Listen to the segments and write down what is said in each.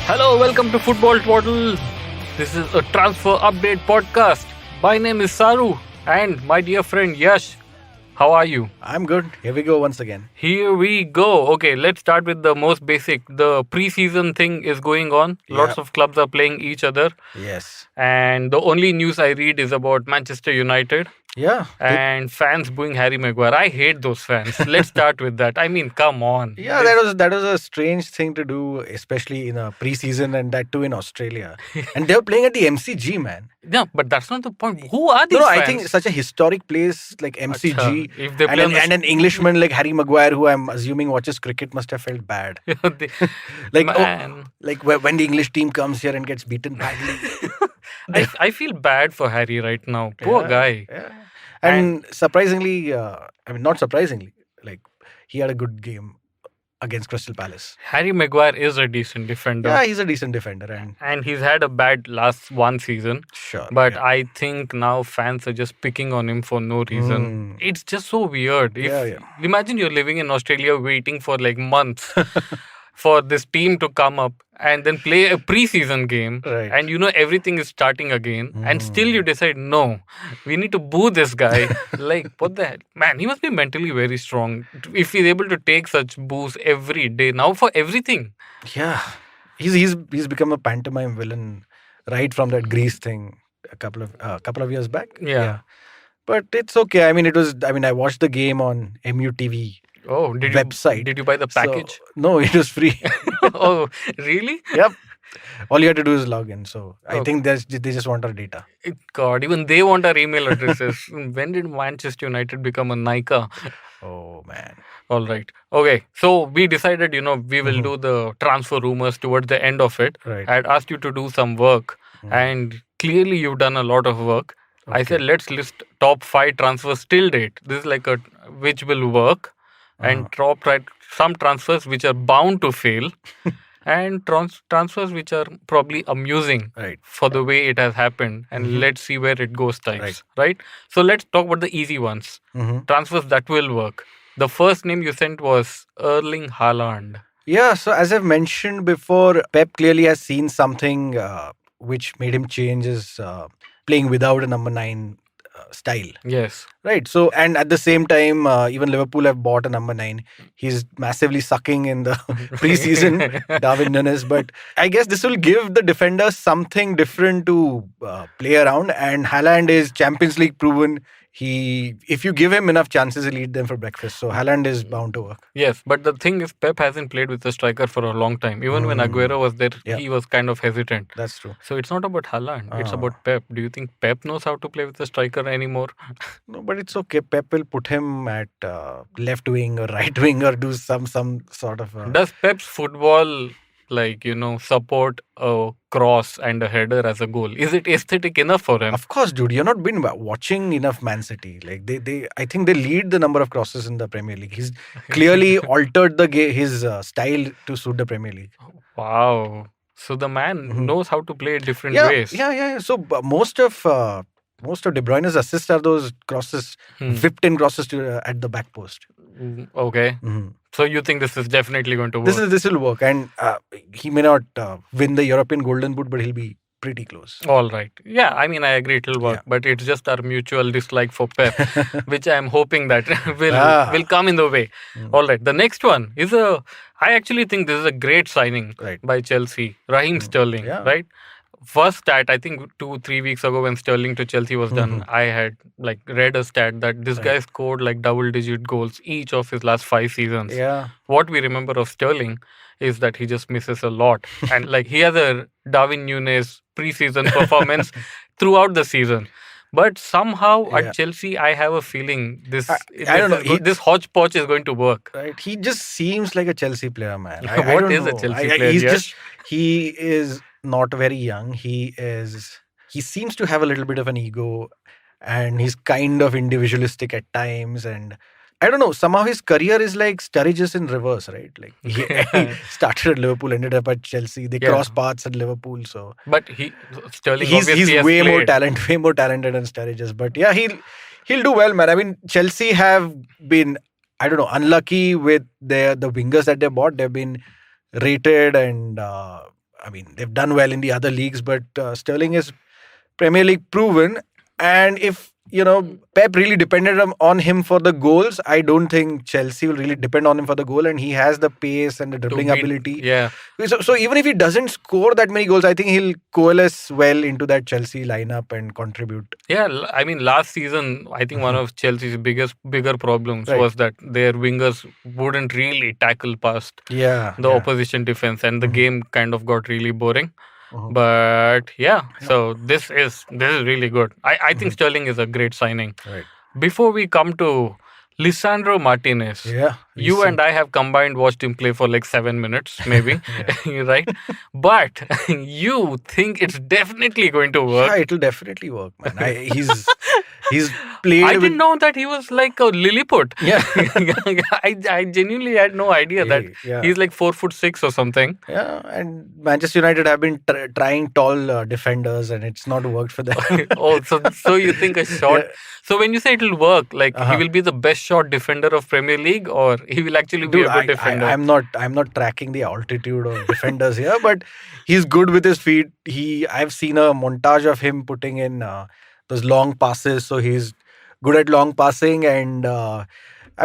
Hello, welcome to Football Twaddle. This is a transfer update podcast. My name is Saru and my dear friend Yash. How are you? I'm good. Here we go once again. Here we go. Okay, let's start with the most basic. The pre-season thing is going on. Lots Yeah. of clubs are playing each other. Yes. And the only news I read is about Manchester United Yeah. and fans booing Harry Maguire. I hate those fans. Let's start with that. I mean, come on. Yeah, that was a strange thing to do, especially in a preseason and that too in Australia. And they were playing at the MCG, man. Yeah, but that's not the point. Who are these No, fans? I think such a historic place like MCG Acha, if they and, play on the and an Englishman like Harry Maguire, who I'm assuming watches cricket, must have felt bad. They- Like, Man. when the English team comes here and gets beaten badly. I feel bad for Harry right now. Poor Yeah, guy. Yeah. And surprisingly, not surprisingly, like he had a good game against Crystal Palace. Harry Maguire is a decent defender. Yeah, he's a decent defender, and And he's had a bad last one season. sure. But yeah. I think now fans are just picking on him for no reason. It's just so weird. Imagine you're living in Australia waiting for like months for this team to come up and then play a preseason game. Right. And you know everything is starting again. And still you decide, no, we need to boo this guy. Like, what the hell? Man, he must be mentally very strong if he's able to take such boos every day now for everything. Yeah, he's become a pantomime villain right from that Greece thing a couple of years back. Yeah. But it's okay. I mean, I watched the game on MUTV Oh, website. Did you buy the So- package? no, it was free. Oh, really? Yep. All you had to do is log in. So I Okay. think they just want our data. God, even they want our email addresses. When did Manchester United become a Nika? Oh man. All right. Okay. So we decided, we will do the transfer rumors towards the end of it. Right. I had asked you to do some work, and clearly you've done a lot of work. I said, let's list top 5 transfers till date. This is like which will work, and some transfers which are bound to fail, and transfers which are probably amusing Right. for the way it has happened, and let's see where it goes types, right? So let's talk about the easy ones. Transfers that will work. The first name you sent was Erling Haaland. Yeah, so as I've mentioned before, Pep clearly has seen something which made him change his playing without a number 9 style. Yes. Right. So, and at the same time, even Liverpool have bought a number 9. He's massively sucking in the preseason, Darwin Núñez. But I guess this will give the defenders something different to play around. And Haaland is Champions League proven. If you give him enough chances, he'll eat them for breakfast. So Haaland is bound to work. Yes, but the thing is, Pep hasn't played with a striker for a long time. Even when Aguero was there, he was kind of hesitant. That's true. So it's not about Haaland, it's about Pep. Do you think Pep knows how to play with a striker anymore? No, but it's okay. Pep will put him at left wing or right wing or do some sort of. Does Pep's football support a cross and a header as a goal? Is it aesthetic enough for him? Of course, dude. You're not been watching enough Man City. Like I think they lead the number of crosses in the Premier League. He's clearly altered his style to suit the Premier League. Wow. So the man knows how to play different Yeah, ways. yeah. So most of De Bruyne's assists are those crosses, whipped in crosses at the back post. Okay. So you think this is definitely going to work? This will work, and he may not win the European Golden Boot, but he'll be pretty close. All right. Yeah, I mean, I agree it will work, but it's just our mutual dislike for Pep, which I'm hoping that will come in the way. All right. The next one is I actually think this is a great signing by Chelsea, Raheem Sterling, right? First stat, I think 2-3 weeks ago when Sterling to Chelsea was done, I had read a stat that this guy scored double-digit goals each of his last 5 seasons. Yeah. What we remember of Sterling is that he just misses a lot. And he has a Darwin Núñez preseason performance throughout the season. But somehow at Chelsea, I have a feeling this hodgepodge is going to work. Right. He just seems like a Chelsea player, man. What is a Chelsea player? He is not very young. He seems to have a little bit of an ego, and he's kind of individualistic at times, and I don't know, somehow his career is like Sturridge's in reverse, right? He started at Liverpool, ended up at Chelsea. They cross paths at Liverpool, so. But Sterling he's obviously way has more played. way more talented than Sturridge's. But yeah, he'll do well, man. I mean, Chelsea have been, I don't know, unlucky with the wingers that they bought. They've been rated and I mean, they've done well in the other leagues, but Sterling is Premier League proven. And if, Pep really depended on him for the goals, I don't think Chelsea will really depend on him for the goal. And he has the pace and the dribbling ability. Yeah. So even if he doesn't score that many goals, I think he'll coalesce well into that Chelsea lineup and contribute. Yeah, I mean, last season, I think one of Chelsea's bigger problems Right. was that their wingers wouldn't really tackle past the opposition defense, and the game kind of got really boring. But so this is really good. I think Sterling is a great signing. Right. Before we come to Lisandro Martinez, you and I have combined watched him play for like 7 minutes, maybe, right? But you think it's definitely going to work. Yeah, it'll definitely work, man. He's played. I didn't know that he was like a Lilliput. Yeah. I genuinely had no idea that he's like 4'6" or something. Yeah, and Manchester United have been trying tall defenders, and it's not worked for them. So you think a short? So when you say it'll work, like he will be the best shot defender of Premier League, or he will actually be a good defender? I'm not tracking the altitude of defenders here, but he's good with his feet. I've seen a montage of him putting in those long passes, so he's good at long passing. And I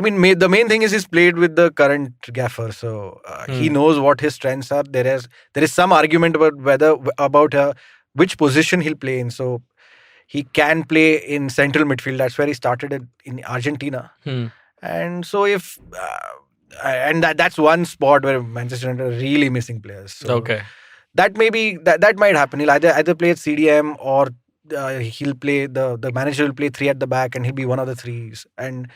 mean, the main thing is he's played with the current gaffer, so he knows what his strengths are. There is some argument about which position he'll play in. So he can play in central midfield. That's where he started in Argentina. And so that's one spot where Manchester United are really missing players. So that might happen. He'll either play at CDM, or he'll play the manager will play 3 at the back, and he'll be one of the 3s. And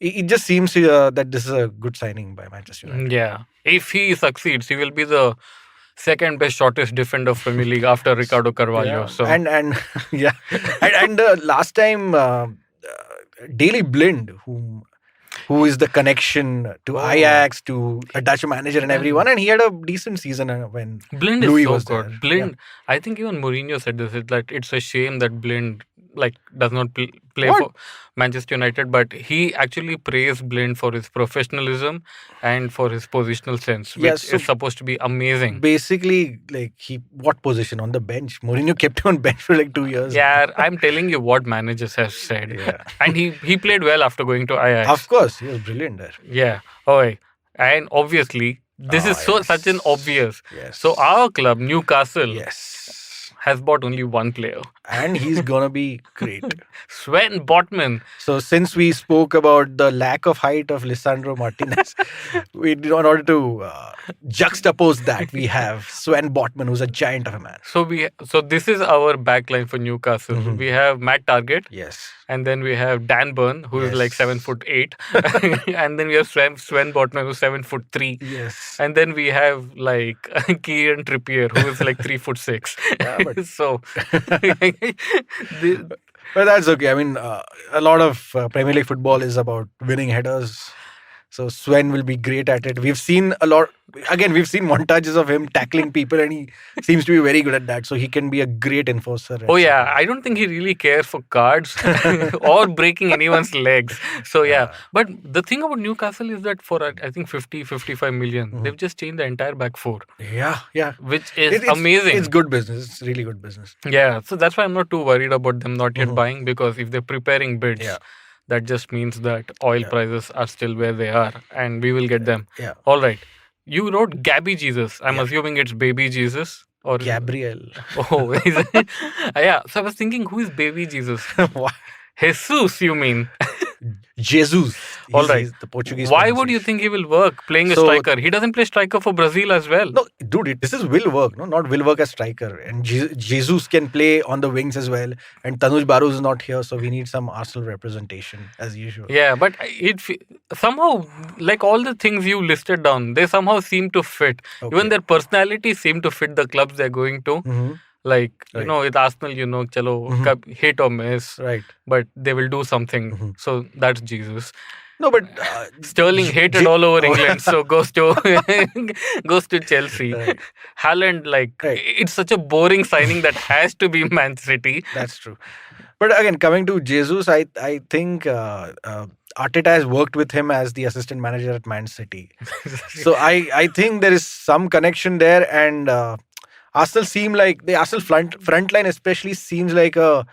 it just seems that this is a good signing by Manchester United. Yeah, if he succeeds, he will be the second best shortest defender of Premier League after Ricardo Carvalho. Yeah. So and last time Daley Blind, who is the connection to Ajax, to a Dutch manager and everyone, and he had a decent season when Blind Louis is so was good. there. Blind, I think even Mourinho said this. It's like it's a shame that Blind does not play for Manchester United, but he actually praised Blind for his professionalism and for his positional sense, which is supposed to be amazing. Basically, what position? On the bench? Mourinho kept him on bench for 2 years. Yeah, I'm telling you what managers have said. Yeah. And he played well after going to Ajax. Of course, he was brilliant there. Yeah. And obviously, this is such an obvious. Yes. So our club, Newcastle, has bought only one player. And he's gonna be great. Sven Botman. So since we spoke about the lack of height of Lisandro Martinez, in order to juxtapose that, we have Sven Botman, who's a giant of a man. So this is our backline for Newcastle. We have Matt Target. Yes. And then we have Dan Burn, who is like 7'8", and then we have Sven Botman, who's 7'3". Yes. And then we have Kieran Trippier, who is like 3'6". Yeah, but so. But that's okay. I mean, a lot of Premier League football is about winning headers. So Sven will be great at it. We've seen montages of him tackling people, and he seems to be very good at that. So he can be a great enforcer. Oh yeah, I don't think he really cares for cards or breaking anyone's legs. So but the thing about Newcastle is that for I think 50-55 million, they've just changed the entire back four. Yeah. Which is amazing. It's good business. It's really good business. Yeah, so that's why I'm not too worried about them not yet buying, because if they're preparing bids, that just means that oil prices are still where they are, and we will get them. Yeah. All right. You wrote Gabby Jesus. I'm assuming it's Baby Jesus. Or Gabriel. Oh, is it? Yeah. So I was thinking, who is Baby Jesus? What? Jesus, you mean? Jesus. All right. He's the Portuguese. Why would you think he will work playing a striker? He doesn't play striker for Brazil as well. No, dude, this is will work. No, not will work as striker. And Jesus can play on the wings as well. And Tanuj Baru is not here, so we need some Arsenal representation as usual. Yeah, but it somehow, like all the things you listed down, they somehow seem to fit. Okay. Even their personalities seem to fit the clubs they're going to. Like, with Arsenal, chalo, hit or miss. Right. But they will do something. So that's Jesus. No, but Sterling hated all over England, so goes to Chelsea. Right. Haaland, it's such a boring signing that has to be Man City. That's true. But again, coming to Jesus, I think Arteta has worked with him as the assistant manager at Man City. So I think there is some connection there, and Arsenal seem like the Arsenal front line especially seems like a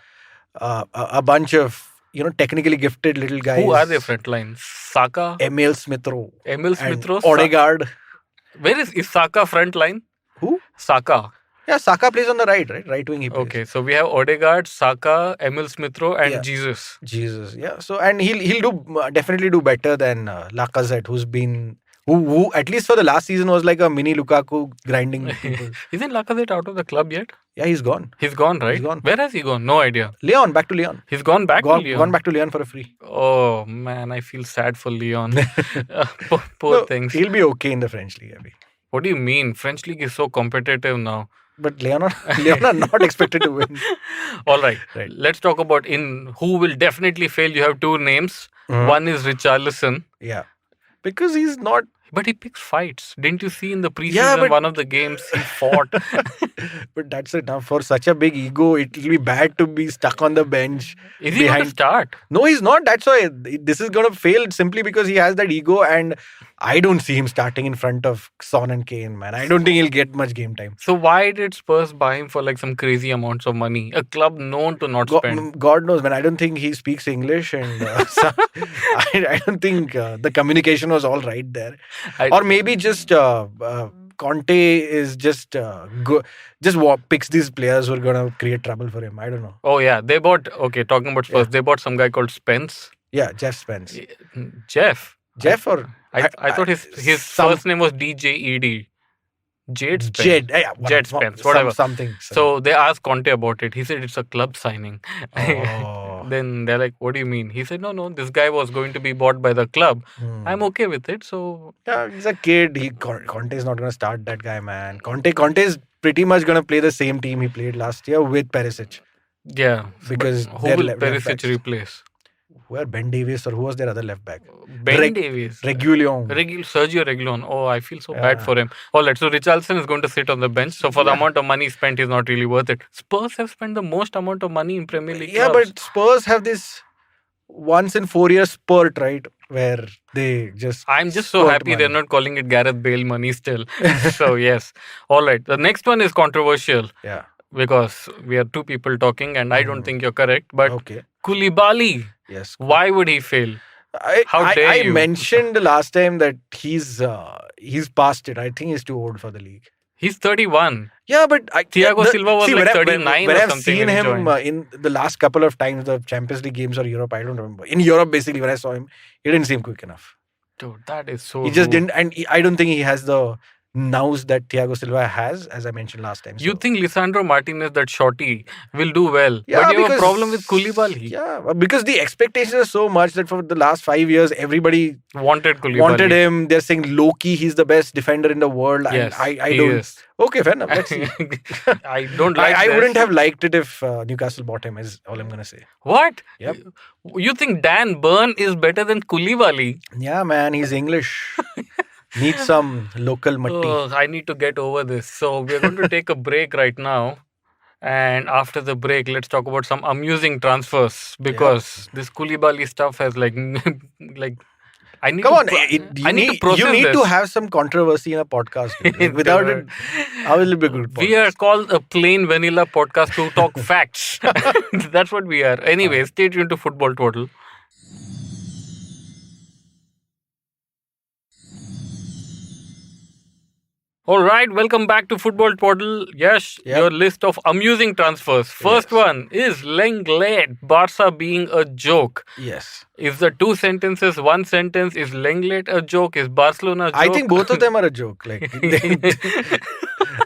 bunch of technically gifted little guys. Who are their front line? Saka? Emil Smith-Rowe. Smith-Rowe? Odegaard. Where is Saka front line? Who? Saka. Yeah, Saka plays on the right wing he plays. Okay, so we have Odegaard, Saka, Emil Smith-Rowe and Jesus, yeah. So and he'll do definitely do better than Lacazette, who's been who at least for the last season was like a mini Lukaku grinding people. Isn't Lacazette out of the club yet? Yeah, he's gone. He's gone, right? He's gone. Where has he gone? No idea. Back to Lyon. He's gone back to Lyon? Gone back to Lyon for a free. Oh, man, I feel sad for Lyon. Poor things. He'll be okay in the French league, I mean. What do you mean? French league is so competitive now. But Lyon are not expected to win. All right. Let's talk about in who will definitely fail. You have two names. One is Richarlison. Yeah. Because he's not... But he picks fights. Didn't you see in the preseason one of the games he fought? But that's it. Now, for such a big ego, it will be bad to be stuck on the bench. Is he going to start? No, he's not. That's why this is going to fail simply because he has that ego, and I don't see him starting in front of Son and Kane, man. I don't think he'll get much game time. So why did Spurs buy him for like some crazy amounts of money? A club known to not spend. God knows, man. I don't think he speaks English, and I don't think the communication was all right there. Or maybe just Conte is just picks these players who are going to create trouble for him. I don't know. Oh yeah, they bought. Okay, talking about Spurs, they bought some guy called Spence. Yeah, Jeff Spence. Jeff or I thought his first name was DJED. Jade Spence. Jade Spence, whatever. Something. So they asked Conte about it. He said it's a club signing. Oh. Then they're like, what do you mean? He said, no, this guy was going to be bought by the club. I'm okay with it. So yeah, he's a kid. Conte is not going to start that guy, man. Conte is pretty much going to play the same team he played last year with Perisic. Yeah. Because who will Perisic replace? Where Ben Davies or who was their other left back? Davies. Reguilon. Sergio Reguilon. Oh, I feel so bad for him. All right, so Richarlison is going to sit on the bench. So for the amount of money spent, he's not really worth it. Spurs have spent the most amount of money in Premier League clubs. But Spurs have this once in 4 years spurt, right? Where they just... I'm just so happy they're not calling it Gareth Bale money still. So yes. All right, the next one is controversial. Yeah. Because we are two people talking and I don't think you're correct. But Koulibaly. Yes. Why would he fail? How dare you? I mentioned last time that he's past it. I think he's too old for the league. He's 31. Yeah, but Thiago Silva was 39 when or I've something. Seen him in the last couple of times, the Champions League games or Europe, I don't remember. In Europe, basically, when I saw him, he didn't seem quick enough. Dude, that is so He just didn't, and I don't think he has the nous that Thiago Silva has, as I mentioned last time. You think Lisandro Martinez, that shorty, will do well? Yeah, but you have a problem with Koulibaly. Yeah, because the expectations are so much that for the last 5 years, everybody wanted Koulibaly. Wanted him. They're saying low-key, he's the best defender in the world. Yes, I don't. Is. Okay, fair enough. Let's see. I don't like I wouldn't have liked it if Newcastle bought him, is all I'm going to say. What? Yep. You think Dan Burn is better than Koulibaly? Yeah, man, he's English. Need some local matti. I need to get over this. So we're going to take a break right now. And after the break, let's talk about some amusing transfers. Because this Koulibaly stuff has I need to process You need this. to have some controversy in a podcast. Like, without it, how will it be a good podcast? We are called a plain vanilla podcast to talk facts. That's what we are. Anyway, stay tuned to Football Twaddle. All right, welcome back to Football Twaddle. Yes, your list of amusing transfers. First one is Lenglet, Barca being a joke. Yes. Is the two sentences one sentence? Is Lenglet a joke? Is Barcelona a joke? I think both of them are a joke. I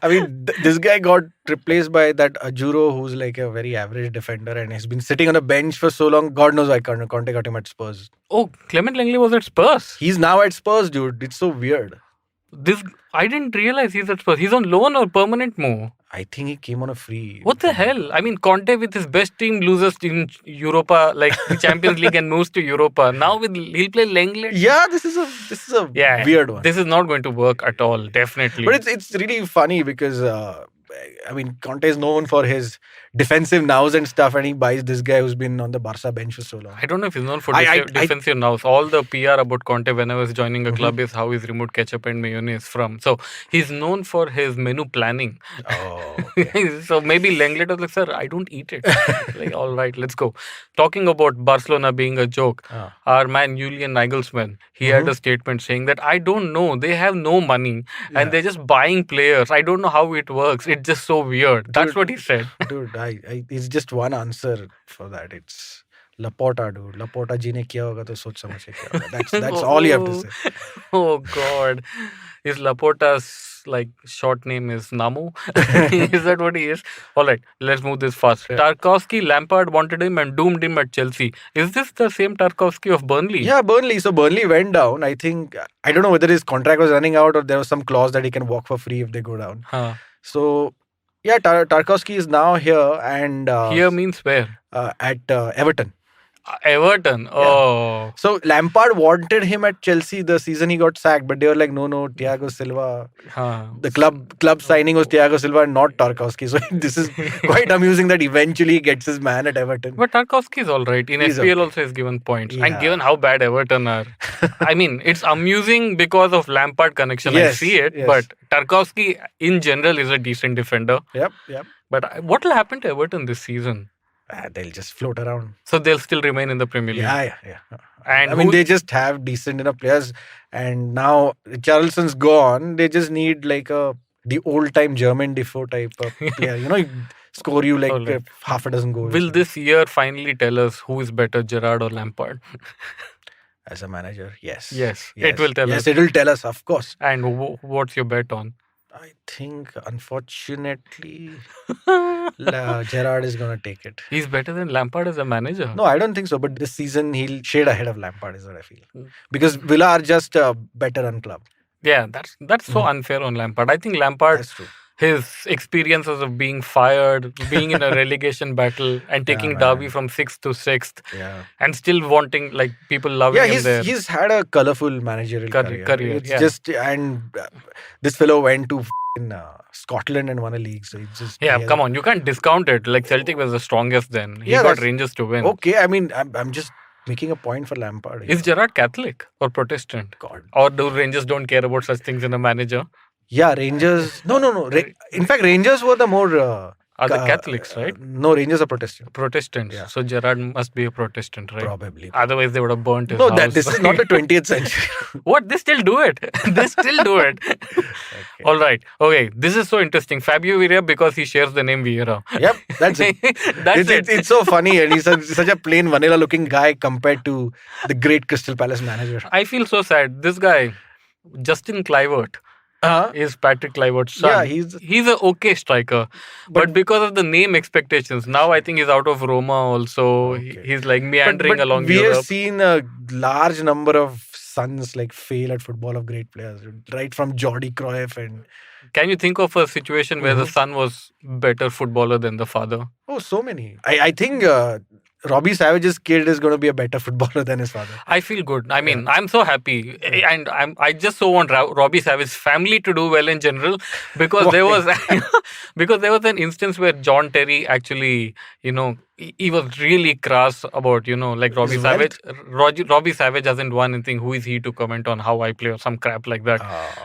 mean, this guy got replaced by that Ajuro, who's like a very average defender and has been sitting on the bench for so long. God knows why Conte got him at Spurs. Oh, Clement Lenglet was at Spurs? He's now at Spurs, dude. It's so weird. I didn't realize he's at Spurs. He's on loan or permanent move? I think he came on a free. What the hell? I mean, Conte with his best team loses in Europa, like the Champions League, and moves to Europa. Now he'll play Lenglet. Yeah, this is a weird one. This is not going to work at all, definitely. But it's really funny because I mean, Conte is known for his defensive nows and stuff, and he buys this guy who's been on the Barca bench for so long. I don't know if he's known for defensive nows. All the PR about Conte when I was joining a club is how he's removed ketchup and mayonnaise from. So he's known for his menu planning. Oh, okay. So maybe Lenglet was like, sir, I don't eat it. Like, all right, let's go. Talking about Barcelona being a joke, our man Julian Nagelsmann, he had a statement saying that I don't know, they have no money and they're just buying players. I don't know how it works. It's just so weird. That's what he said. Dude, it's just one answer for that. It's Laporta, dude. Laporta ji ne kiya hoga to soch samajh ke kiya hoga. That's all you have to say. Oh God. Is Laporta's like short name is Namu? Is that what he is? All right, let's move this fast. Yeah. Tarkowski, Lampard wanted him and doomed him at Chelsea. Is this the same Tarkowski of Burnley? Yeah, Burnley. So Burnley went down. I think, I don't know whether his contract was running out or there was some clause that he can walk for free if they go down. So, yeah, Tarkowski is now here and... here means where? At Everton. Everton. Oh. Yeah. So Lampard wanted him at Chelsea the season he got sacked, but they were like, no, Thiago Silva. The club signing was Thiago Silva and not Tarkowski. So this is quite amusing that eventually he gets his man at Everton. But Tarkowski is all right. In FPL also he's given points. Yeah. And given how bad Everton are. I mean, it's amusing because of Lampard connection. Yes, I see it. Yes. But Tarkowski in general is a decent defender. Yep. But what will happen to Everton this season? They'll just float around. So they'll still remain in the Premier League. Yeah. And I mean, they just have decent enough players. And now Richarlison's gone. They just need like the old-time German Defoe type of player. You know, score you like half a dozen goals. Will this year finally tell us who is better, Gerrard or Lampard? As a manager, yes. It will tell us. Yes, it will tell us, of course. And what's your bet on? I think, unfortunately, Gerrard is going to take it. He's better than Lampard as a manager? No, I don't think so. But this season, he'll shade ahead of Lampard, is what I feel. Because Villa are just a better run club. Yeah, that's so unfair on Lampard. I think Lampard... That's true. His experiences of being fired, being in a relegation battle and taking Derby from 6th to 6th and still wanting, like, people loving him there. He's had a colourful managerial career. It's just, and this fellow went to Scotland and won a league. So it's just... Yeah, come on. You can't discount it. Like, Celtic was the strongest then. He got Rangers to win. Okay, I mean, I'm just making a point for Lampard. Is Gerrard Catholic or Protestant? God. Or do Rangers don't care about such things in a manager? Yeah, Rangers... No. In fact, Rangers were the more... are the Catholics, right? No, Rangers are Protestant. Protestants. Yeah. So Gerrard must be a Protestant, right? Probably. Otherwise, they would have burnt his house. This is not the 20th century. What? They still do it. Okay. All right. Okay. This is so interesting. Fabio Vieira, because he shares the name Vieira. Yep, that's it. It's so funny. And he's such a plain vanilla looking guy compared to the great Crystal Palace manager. I feel so sad. This guy, Justin Kluivert, is Patrick Kluivert's son. Yeah, he's an okay striker. But because of the name expectations, now I think he's out of Roma also. Okay. He's like meandering along we Europe. Have seen a large number of sons like fail at football of great players. Right from Jordi Cruyff and... Can you think of a situation where the son was better footballer than the father? Oh, so many. I think... Robbie Savage's kid is going to be a better footballer than his father. I feel good. I mean, I'm so happy. And I just so want Robbie Savage's family to do well in general because there was an instance where John Terry actually, he was really crass about, like Robbie Savage. Robbie Savage hasn't won anything. Who is he to comment on how I play or some crap like that,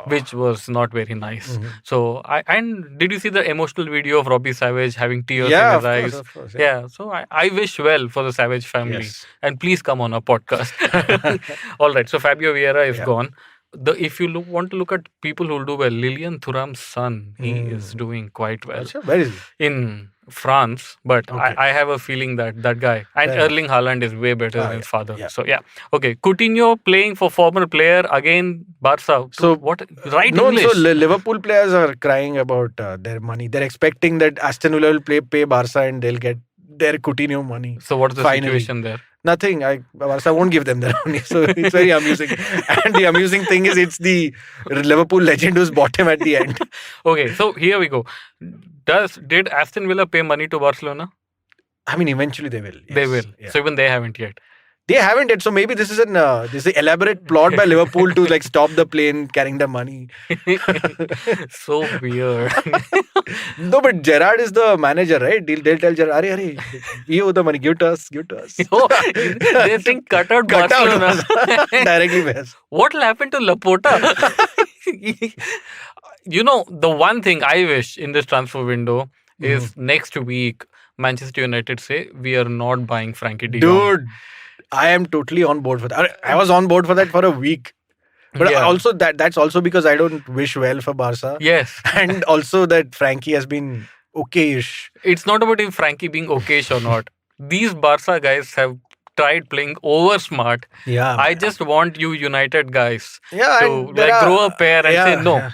which was not very nice. So, and did you see the emotional video of Robbie Savage having tears in his eyes? Of course, yeah. So, I wish well for the Savage family. Yes. And please come on our podcast. All right. So, Fabio Vieira is gone. If you want to look at people who will do well, Lilian Thuram's son, he is doing quite well. Where is he? In France, but okay. I have a feeling that guy and Erling Haaland is way better than his father. Yeah. So okay. Coutinho playing for former player again, Barca. So what? Right? No. English. So Liverpool players are crying about their money. They're expecting that Aston Villa will pay Barca and they'll get their Coutinho money. So what's the situation there? Nothing. Barca won't give them their money. So it's very amusing. And the amusing thing is it's the Liverpool legend who's bought him at the end. Okay, so here we go. Did Aston Villa pay money to Barcelona? I mean, eventually they will. Yes. They will. Yeah. So even they haven't yet. They haven't yet. So maybe this is an elaborate plot by Liverpool to like stop the plane carrying the money. So weird. No, but Gerrard is the manager, right? They'll tell Gerrard, "Arey, we owe the money. Give to us. Oh, they think cut out Barcelona. Directly best. What will happen to Laporta? The one thing I wish in this transfer window is next week Manchester United say we are not buying Frankie de Jong. Dude, I am totally on board for that. I was on board for that for a week. But also that's also because I don't wish well for Barca. Yes. And also that Frankie has been okay-ish. It's not about if Frankie being okay-ish or not. These Barca guys have tried playing over smart. Yeah. I just want you United guys to and grow a pair and say no.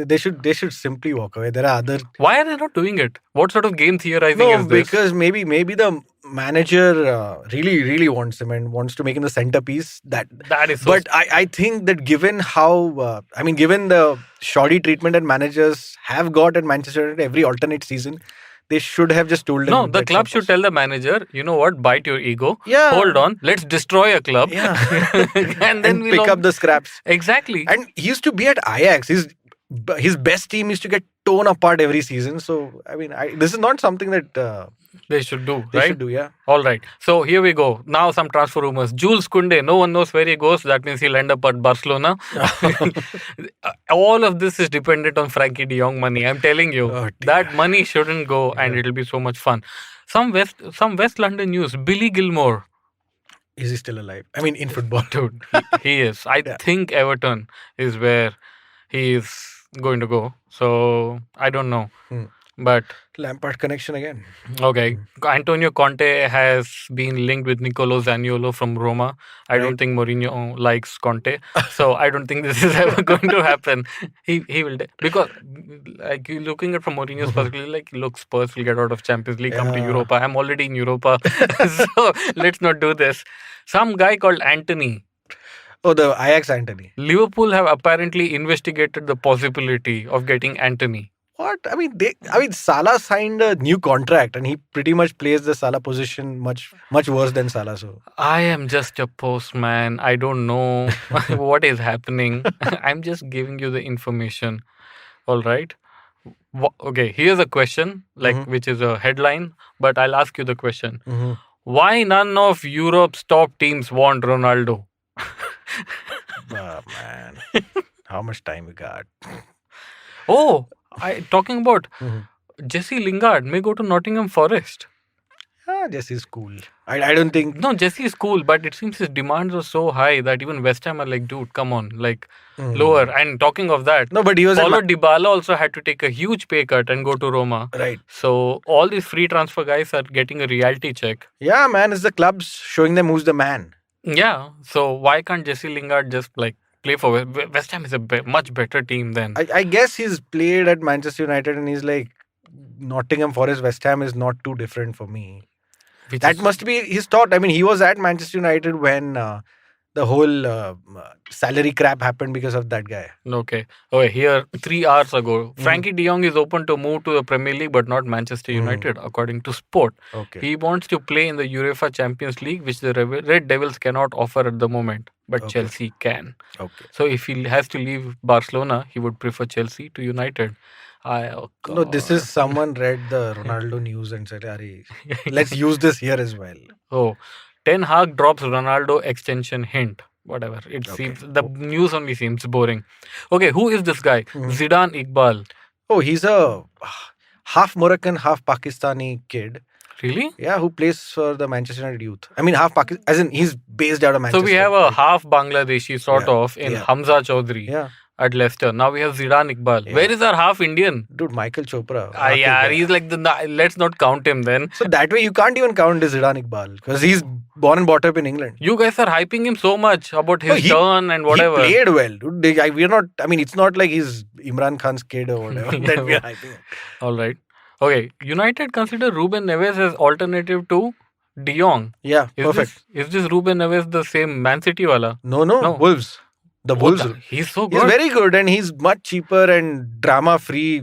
They should simply walk away. There are other. Why are they not doing it? What sort of game theorizing is this? Because maybe the manager really wants him and wants to make him the centerpiece. That is. So but I think that given how given the shoddy treatment that managers have got at Manchester United every alternate season, they should have just told him. No, the club should tell the manager, you know what, bite your ego. Yeah. Hold on, let's destroy a club. Yeah. and then pick up the scraps. Exactly. And he used to be at Ajax. His best team used to get torn apart every season. So, this is not something that they should do, right? They should do, yeah. All right. So, here we go. Now some transfer rumors. Jules Koundé, no one knows where he goes. That means he'll end up at Barcelona. All of this is dependent on Frankie de Jong money. I'm telling you. That money shouldn't go and it'll be so much fun. Some West London news. Billy Gilmore. Is he still alive? In football. Dude, he is. I think Everton is where he is going to go. So, I don't know. But Lampard connection again. Okay. Antonio Conte has been linked with Nicolo Zaniolo from Roma. I don't think Mourinho likes Conte. So I don't think this is ever going to happen. He will. Because like looking at from Mourinho's perspective, like look, Spurs will get out of Champions League, come to Europa. I'm already in Europa. So let's not do this. Some guy called Anthony. Oh, the Ajax Anthony. Liverpool have apparently investigated the possibility of getting Anthony. What? Salah signed a new contract and he pretty much plays the Salah position much worse than Salah. So I am just a postman. I don't know what is happening. I'm just giving you the information. All right. Okay, here's a question, which is a headline, but I'll ask you the question. Why none of Europe's top teams want Ronaldo? Oh, man. How much time we got? Oh, talking about Jesse Lingard may go to Nottingham Forest. Jesse's cool. I don't think. No, Jesse is cool, but it seems his demands are so high that even West Ham are like, dude, come on, lower. And talking of that, no, but he was Dybala also had to take a huge pay cut and go to Roma. Right. So all these free transfer guys are getting a reality check. Yeah, man, it's the clubs showing them who's the man. Yeah. So why can't Jesse Lingard just play for West Ham? Is a much better team than. I guess he's played at Manchester United and he's like, Nottingham Forest, West Ham is not too different for me. That must be his thought. He was at Manchester United when the whole salary crap happened because of that guy. Okay, here 3 hours ago, Frankie de Jong is open to move to the Premier League but not Manchester United, according to Sport. Okay. He wants to play in the UEFA Champions League, which the Red Devils cannot offer at the moment, but Chelsea can. Okay. So if he has to leave Barcelona, he would prefer Chelsea to United. No, this is someone read the Ronaldo news and said, let's use this here as well. Oh, Ten Hag drops Ronaldo extension hint. Whatever. It seems the news only seems boring. Okay, who is this guy? Zidane Iqbal. Oh, he's a half Moroccan, half Pakistani kid. Really? Yeah, who plays for the Manchester United youth. Half Pakistan, as in he's based out of Manchester. So we have a half Bangladeshi sort of in Hamza Chaudhry. Yeah. At Leicester. Now we have Zidane Iqbal. Yeah. Where is our half Indian? Dude, Michael Chopra. He's like let's not count him then. So that way you can't even count Zidane Iqbal because he's born and brought up in England. You guys are hyping him so much about his turn and whatever. He played well. Dude, we're not. It's not like he's Imran Khan's kid or whatever that we're hyping him. All right. Okay. United consider Ruben Neves as alternative to De Jong. Yeah, perfect. Is this Ruben Neves the same Man City wala? No. Wolves. The Wolves. He's so good. He's very good and he's much cheaper and drama-free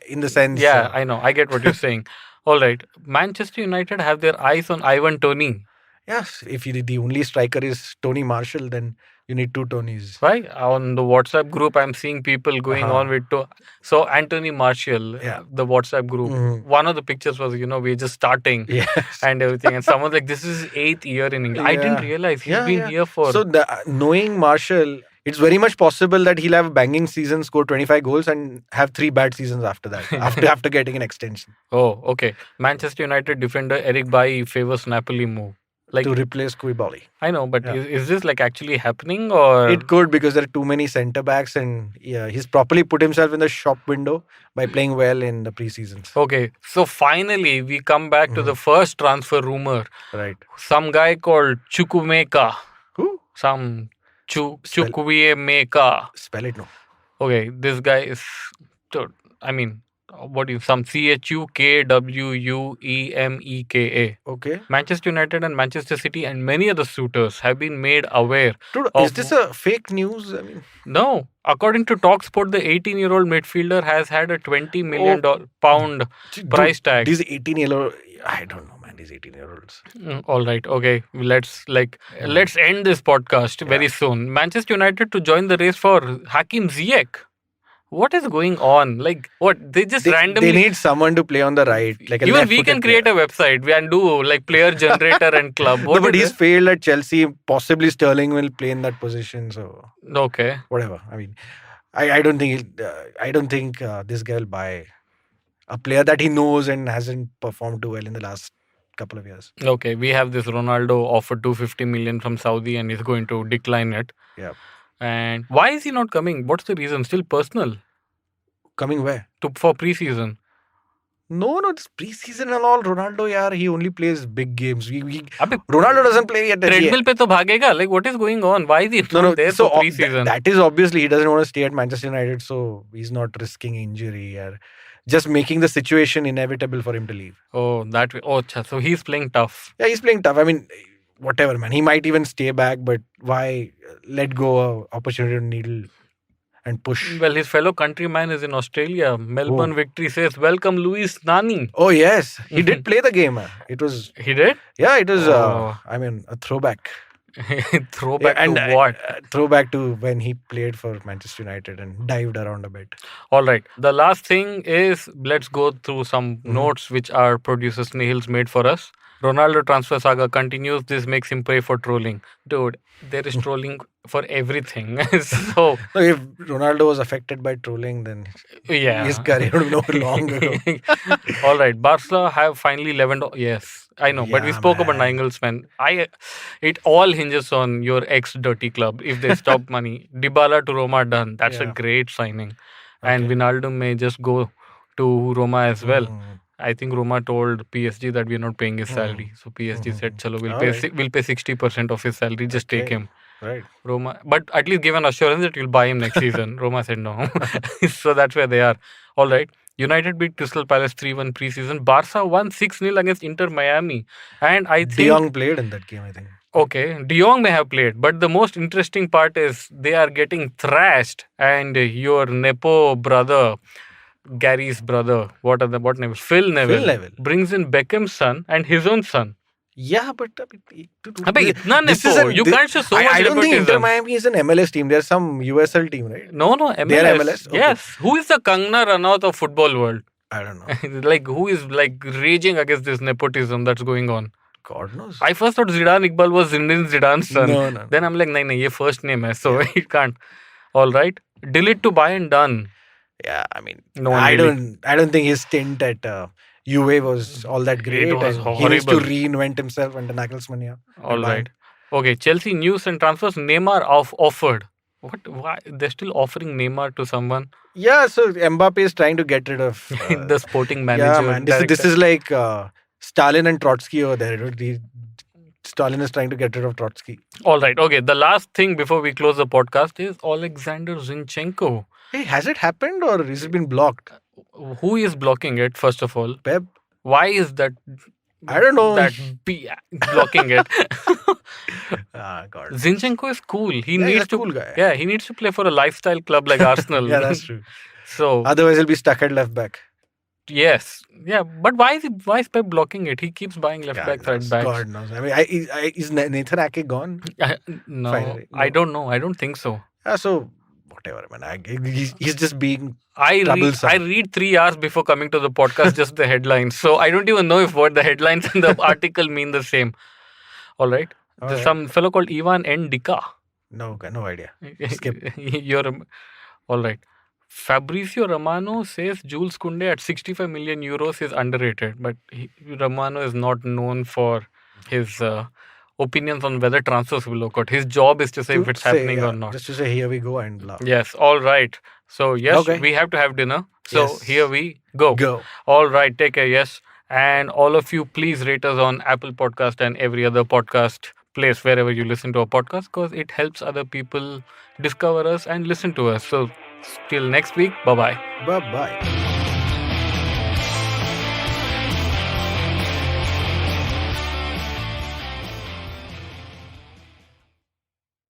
in the sense. Yeah, I know. I get what you're saying. All right. Manchester United have their eyes on Ivan Toney. Yes, if the only striker is Tony Marshall, then you need two Tonys. Why? On the WhatsApp group, I'm seeing people going on with so Anthony Martial, the WhatsApp group. One of the pictures was, we're just starting and everything. And someone's like, this is his 8th year in England. I didn't realize he's been here for. So, knowing Martial, it's very much possible that he'll have a banging season, score 25 goals, and have 3 bad seasons after that, after getting an extension. Oh, okay. Manchester United defender Eric Bailly favors Napoli move. To replace Koulibaly. I know, but is this actually happening, or it could, because there are too many centre backs, and he's properly put himself in the shop window by playing well in the pre-seasons. Okay, so finally we come back to the first transfer rumor. Right. Some guy called Chukwuemeka. Who? Some Chukwuemeka. Spell it, no. Okay, this guy is. Some Chukwuemeka. Okay. Manchester United and Manchester City and many other suitors have been made aware. Dude, is this a fake news? No. According to TalkSport, the 18-year-old midfielder has had a $20 million pound price tag. These 18-year-old, I don't know, man. These 18-year-olds. All right. Okay. Let's end this podcast very soon. Manchester United to join the race for Hakim Ziyech. What is going on? They randomly... They need someone to play on the right. Even we can create a website and do player generator and club. No, but he's failed at Chelsea. Possibly Sterling will play in that position. So okay. Whatever. I don't think this guy will buy a player that he knows and hasn't performed too well in the last couple of years. Okay. We have this Ronaldo offered 250 million from Saudi and he's going to decline it. Yeah. And why is he not coming? What's the reason? Still personal? Coming where? For pre-season. No, it's pre-season and all. Ronaldo, he only plays big games. Ronaldo doesn't play yet. Treadmill pe to bhagega. What is going on? Why is he not there for pre-season? That is obviously he doesn't want to stay at Manchester United, so he's not risking injury or just making the situation inevitable for him to leave. Oh, that way. Oh, so he's playing tough. Yeah, he's playing tough. Whatever, man. He might even stay back, but why let go of opportunity to needle and push? Well, his fellow countryman is in Australia. Melbourne Victory says, welcome Luis Nani. Oh, yes. He did play the game. He did? Yeah, it was, a throwback. Throwback to what? Throwback to when he played for Manchester United and dived around a bit. All right. The last thing is, let's go through some notes which our producer Snehil's made for us. Ronaldo transfer saga continues. This makes him pray for trolling. Dude, there is trolling for everything. So if Ronaldo was affected by trolling, then his career would be over long ago. All right. Barca have finally leavened. Yes, I know. But we spoke about Nagelsmann. It all hinges on your ex-dirty club. If they stop money. Dybala to Roma done. That's a great signing. Okay. And Wijnaldum may just go to Roma as well. I think Roma told PSG that we are not paying his salary. So PSG said, chalo, we'll pay 60% of his salary. Just take him. Right. Roma, but at least give an assurance that you'll buy him next season. Roma said no. So that's where they are. All right. United beat Crystal Palace 3-1 preseason. Barca won 6-0 against Inter Miami. And I think... DeJong played in that game, I think. Okay. DeJong may have played. But the most interesting part is they are getting thrashed. And your Nepo brother... Gary's brother, what name? Phil Neville brings in Beckham's son and his own son. Yeah, but you can't show so much. I don't think Inter Miami is an MLS team. There's some USL team, right? No, MLS. They're MLS. Okay. Yes. Who is the Kangna Ranaut of football world? I don't know. Who is raging against this nepotism that's going on? God knows. I first thought Zidane Iqbal was Zinedine Zidane's son. No. Then I'm like, no, ye first name hai, so it can't. All right. Delete to Bayern done. Yeah, I don't think his stint at Juve was all that great. It was horrible. He needs to reinvent himself under Nagelsmann. Yeah. All right. Okay, Chelsea news and transfers. Neymar offered. What? Why? They're still offering Neymar to someone? Yeah, so Mbappe is trying to get rid of... the sporting manager. Yeah, man. This is like Stalin and Trotsky over there. Stalin is trying to get rid of Trotsky. All right. Okay, the last thing before we close the podcast is Alexander Zinchenko. Hey, has it happened or has it been blocked? Who is blocking it, first of all? Pep. Why is that? I don't know. That blocking it. God. Zinchenko is cool. He's a cool guy. Yeah, he needs to play for a lifestyle club like Arsenal. Yeah, that's true. So otherwise, he'll be stuck at left back. Yes. Yeah. But why is Pep blocking it? He keeps buying left backs, right backs. God knows. I mean, is Nathan Ake gone? No, Finally, no. I don't know. I don't think so. So whatever, man. He's just being I troublesome. read 3 hours before coming to the podcast, just the headlines. So I don't even know if what the headlines and the article mean the same. All right. There's some fellow called Ivan N. Dika. No idea. Skip. All right. Fabrizio Romano says Jules Koundé at 65 million euros is underrated, but Romano is not known for his opinions on whether transfers will work out. His job is to say if it's happening or not. Just to say, here we go and blah. Yes, all right. So, yes, we have to have dinner. So, here we go. All right, take care, yes. And all of you, please rate us on Apple Podcast and every other podcast place wherever you listen to a podcast, because it helps other people discover us and listen to us. So, till next week, bye-bye. Bye-bye.